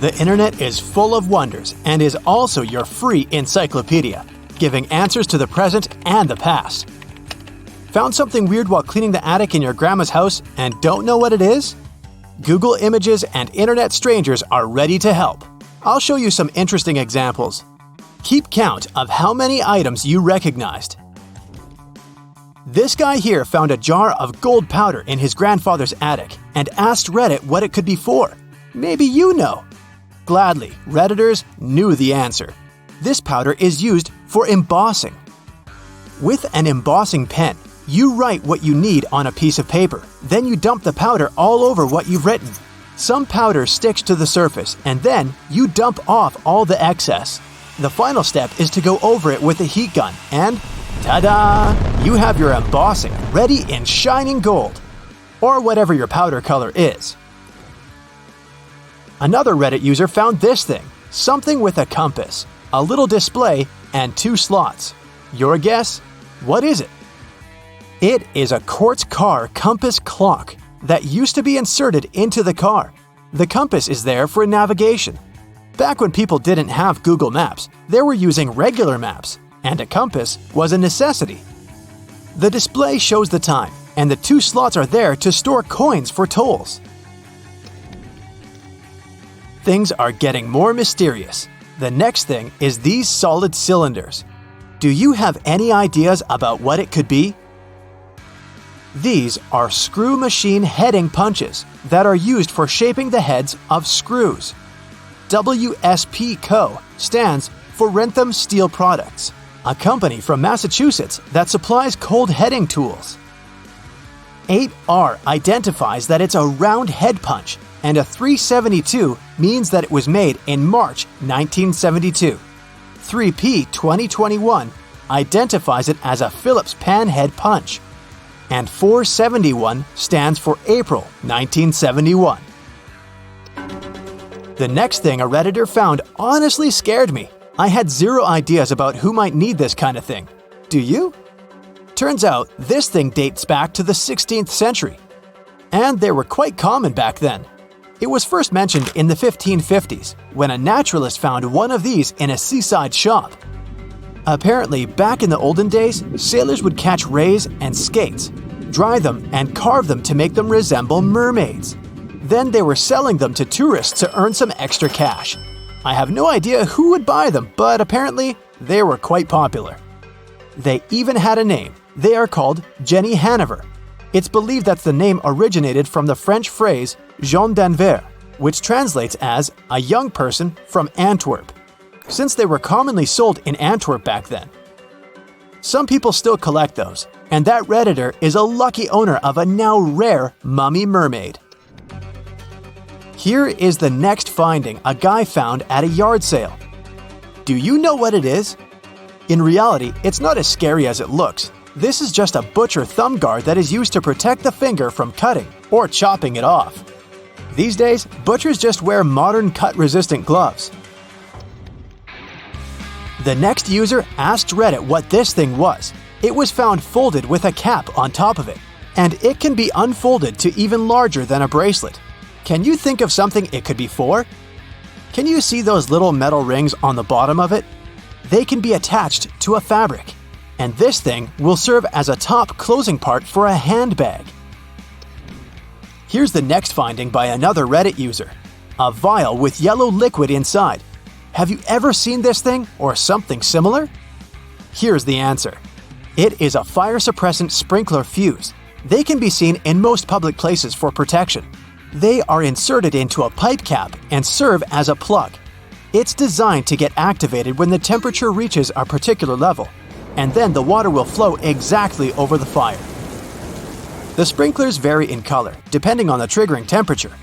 The internet is full of wonders and is also your free encyclopedia, giving answers to the present and the past. Found something weird while cleaning the attic in your grandma's house and don't know what it is? Google Images and internet strangers are ready to help. I'll show you some interesting examples. Keep count of how many items you recognized. This guy here found a jar of gold powder in his grandfather's attic and asked Reddit what it could be for. Maybe you know. Gladly, Redditors knew the answer. This powder is used for embossing. With an embossing pen, you write what you need on a piece of paper. Then you dump the powder all over what you've written. Some powder sticks to the surface, and then you dump off all the excess. The final step is to go over it with a heat gun, and ta-da! You have your embossing ready in shining gold, or whatever your powder color is. Another Reddit user found this thing, something with a compass, a little display, and 2 slots. Your guess? What is it? It is a quartz car compass clock that used to be inserted into the car. The compass is there for navigation. Back when people didn't have Google Maps, they were using regular maps, and a compass was a necessity. The display shows the time, and the 2 slots are there to store coins for tolls. Things are getting more mysterious. The next thing is these solid cylinders. Do you have any ideas about what it could be? These are screw machine heading punches that are used for shaping the heads of screws. WSP Co. stands for Wrentham Steel Products, a company from Massachusetts that supplies cold heading tools. 8R identifies that it's a round head punch, and a 372 means that it was made in March 1972. 3P 2021 identifies it as a Phillips pan head punch, and 471 stands for April 1971. The next thing a Redditor found honestly scared me. I had 0 ideas about who might need this kind of thing. Do you? Turns out this thing dates back to the 16th century, and they were quite common back then. It was first mentioned in the 1550s, when a naturalist found one of these in a seaside shop. Apparently, back in the olden days, sailors would catch rays and skates, dry them, and carve them to make them resemble mermaids. Then they were selling them to tourists to earn some extra cash. I have no idea who would buy them, but apparently, they were quite popular. They even had a name. They are called Jenny Hanover. It's believed that the name originated from the French phrase Jean d'Anvers, which translates as a young person from Antwerp, since they were commonly sold in Antwerp back then. Some people still collect those, and that Redditor is a lucky owner of a now rare mummy mermaid. Here is the next finding a guy found at a yard sale. Do you know what it is? In reality, it's not as scary as it looks. This is just a butcher thumb guard that is used to protect the finger from cutting or chopping it off. These days, butchers just wear modern cut-resistant gloves. The next user asked Reddit what this thing was. It was found folded with a cap on top of it, and it can be unfolded to even larger than a bracelet. Can you think of something it could be for? Can you see those little metal rings on the bottom of it? They can be attached to a fabric, and this thing will serve as a top closing part for a handbag. Here's the next finding by another Reddit user. A vial with yellow liquid inside. Have you ever seen this thing or something similar? Here's the answer. It is a fire suppressant sprinkler fuse. They can be seen in most public places for protection. They are inserted into a pipe cap and serve as a plug. It's designed to get activated when the temperature reaches a particular level, and then the water will flow exactly over the fire. The sprinklers vary in color, depending on the triggering temperature.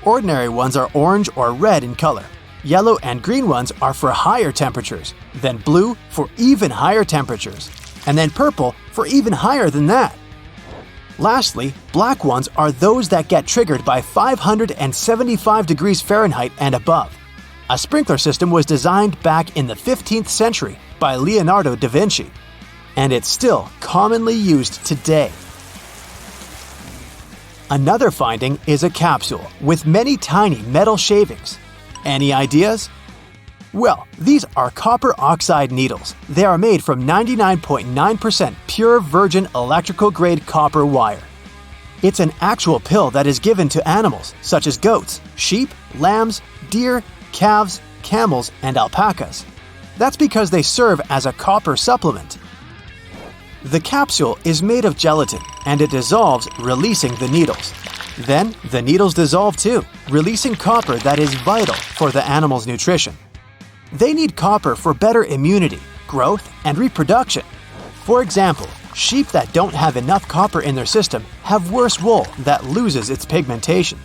Ordinary ones are orange or red in color. Yellow and green ones are for higher temperatures, then blue for even higher temperatures, and then purple for even higher than that. Lastly, black ones are those that get triggered by 575 degrees Fahrenheit and above. A sprinkler system was designed back in the 15th century by Leonardo da Vinci, and it's still commonly used today. Another finding is a capsule with many tiny metal shavings. Any ideas? Well, these are copper oxide needles. They are made from 99.9% pure virgin electrical-grade copper wire. It's an actual pill that is given to animals such as goats, sheep, lambs, deer, calves, camels, and alpacas. That's because they serve as a copper supplement. The capsule is made of gelatin and it dissolves, releasing the needles. Then, the needles dissolve too, releasing copper that is vital for the animal's nutrition. They need copper for better immunity, growth, and reproduction. For example, sheep that don't have enough copper in their system have worse wool that loses its pigmentation.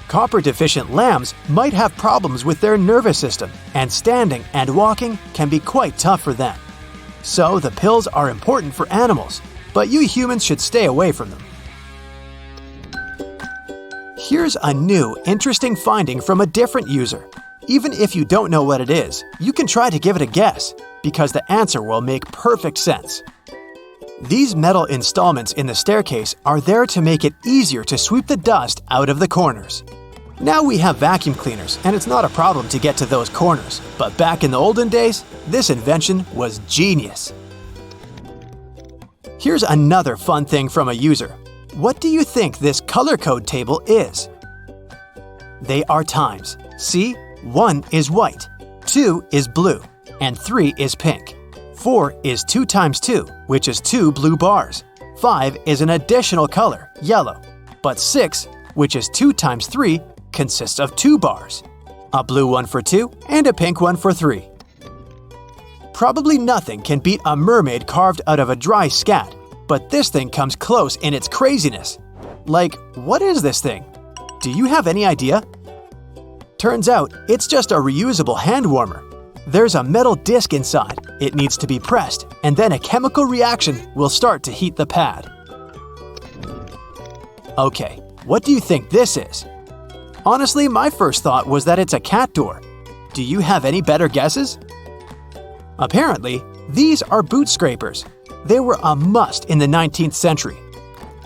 Copper-deficient lambs might have problems with their nervous system, and standing and walking can be quite tough for them. So the pills are important for animals, but you humans should stay away from them. Here's a new, interesting finding from a different user. Even if you don't know what it is, you can try to give it a guess, because the answer will make perfect sense. These metal installments in the staircase are there to make it easier to sweep the dust out of the corners. Now we have vacuum cleaners, and it's not a problem to get to those corners, but back in the olden days, this invention was genius. Here's another fun thing from a user. What do you think this color code table is? They are times. See? 1 is white, 2 is blue, and 3 is pink. 4 is 2 times 2, which is 2 blue bars. 5 is an additional color, yellow. But 6, which is 2 times 3, consists of 2 bars. A blue one for 2 and a pink one for 3. Probably nothing can beat a mermaid carved out of a dry scat, but this thing comes close in its craziness. Like, what is this thing? Do you have any idea? Turns out, it's just a reusable hand warmer. There's a metal disc inside. It needs to be pressed, and then a chemical reaction will start to heat the pad. Okay, what do you think this is? Honestly, my first thought was that it's a cat door. Do you have any better guesses? Apparently, these are boot scrapers. They were a must in the 19th century.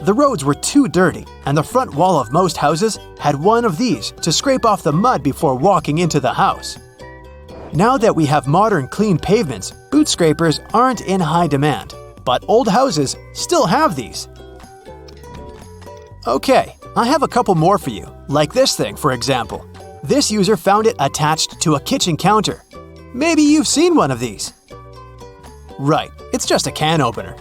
The roads were too dirty, and the front wall of most houses had one of these to scrape off the mud before walking into the house. Now that we have modern clean pavements, boot scrapers aren't in high demand, but old houses still have these. Okay, I have a couple more for you, like this thing, for example. This user found it attached to a kitchen counter. Maybe you've seen one of these. Right, it's just a can opener.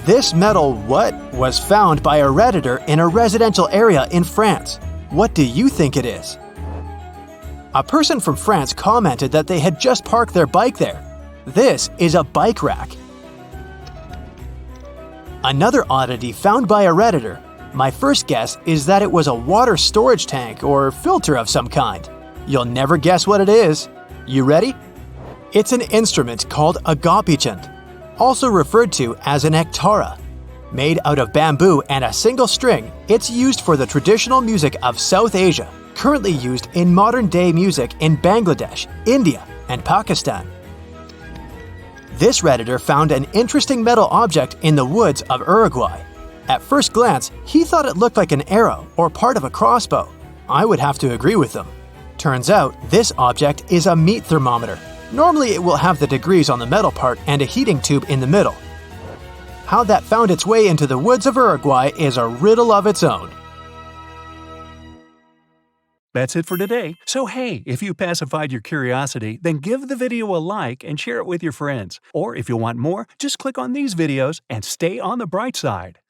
This metal what was found by a Redditor in a residential area in France. What do you think it is? A person from France commented that they had just parked their bike there. This is a bike rack. Another oddity found by a Redditor. My first guess is that it was a water storage tank or filter of some kind. You'll never guess what it is. You ready? It's an instrument called a gopichand, also referred to as an ektara. Made out of bamboo and a single string, it's used for the traditional music of South Asia, currently used in modern-day music in Bangladesh, India, and Pakistan. This Redditor found an interesting metal object in the woods of Uruguay. At first glance, he thought it looked like an arrow or part of a crossbow. I would have to agree with him. Turns out, this object is a meat thermometer. Normally it will have the degrees on the metal part and a heating tube in the middle. How that found its way into the woods of Uruguay is a riddle of its own. That's it for today. So hey, if you pacified your curiosity, then give the video a like and share it with your friends. Or if you want more, just click on these videos and stay on the bright side.